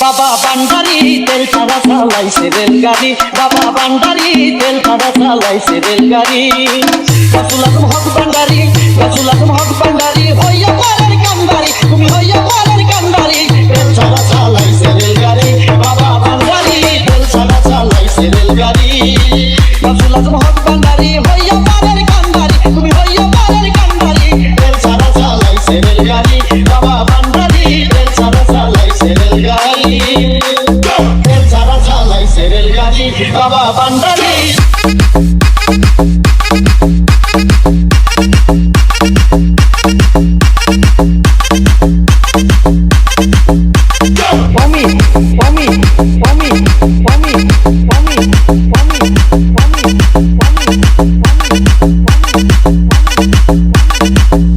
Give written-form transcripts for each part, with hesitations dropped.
বাবা ভান্ডারি তেল ছাড়া চালাইছে রেলগাড়ি, বাবা ভান্ডারি তেল ছাড়া চালাইছে রেলগাড়ি। গাছুল আজম হক ভান্ডারি, গাছুল আজম হক ভান্ডারি, হইয়া পরের কান্ডারি, তুমি হইয়া পরের কান্ডারি। তেল ছাড়া চালাইছে রেলগাড়ি, বাবা ভান্ডারি তেল ছাড়া চালাইছে রেলগাড়ি। গাছুল আজম হক ভান্ডারি, হইয়া পরের কান্ডারি, তুমি হইয়া পরের কান্ডারি। তেল ছাড়া চালাইছে রেলগাড়ি, বাবা ভান্ডারি তেল ছাড়া চালাইছে রেলগাড়ি। তেল ছাড়া চালাইছে রেলগাড়ি, বাবা ভান্ডারি।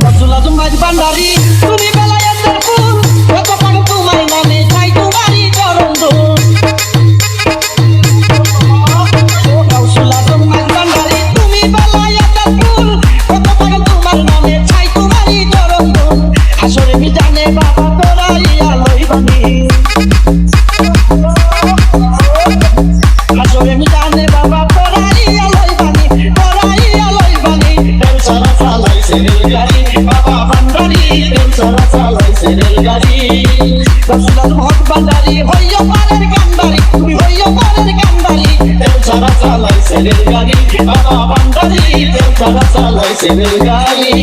গাছুল আজম ভান্ডারি তুমি বেলায়েতের ফুল, কত পাগল তোমার নামে চাই তোমারই চরণ ধুল। গাছুল আজম ভান্ডারি তুমি বেলায়েতের ফুল, কত পাগল তোমার নামে চাই তোমারই চরণ ধুল। হাসরে মিজানে বাবা তোরাইয়া লইবানি, হাসরে মিজানে বাবা তোরাইয়া লইবানি, তোরাইয়া লইবানি। তেল ছাড়া চালাইছে রেলগাড়ি, বাবা ভান্ডারি তেল ছাড়া চালাইছে রেলগাড়ি। গাছুল আজম হক ভান্ডারি, হইয়া পারের কান্ডারি, তুমি হইয়া পারের কান্ডারি। তেল ছাড়া চালাইছে রেলগাড়ি, বাবা ভান্ডারি তেল ছাড়া চালাইছে রেলগাড়ি।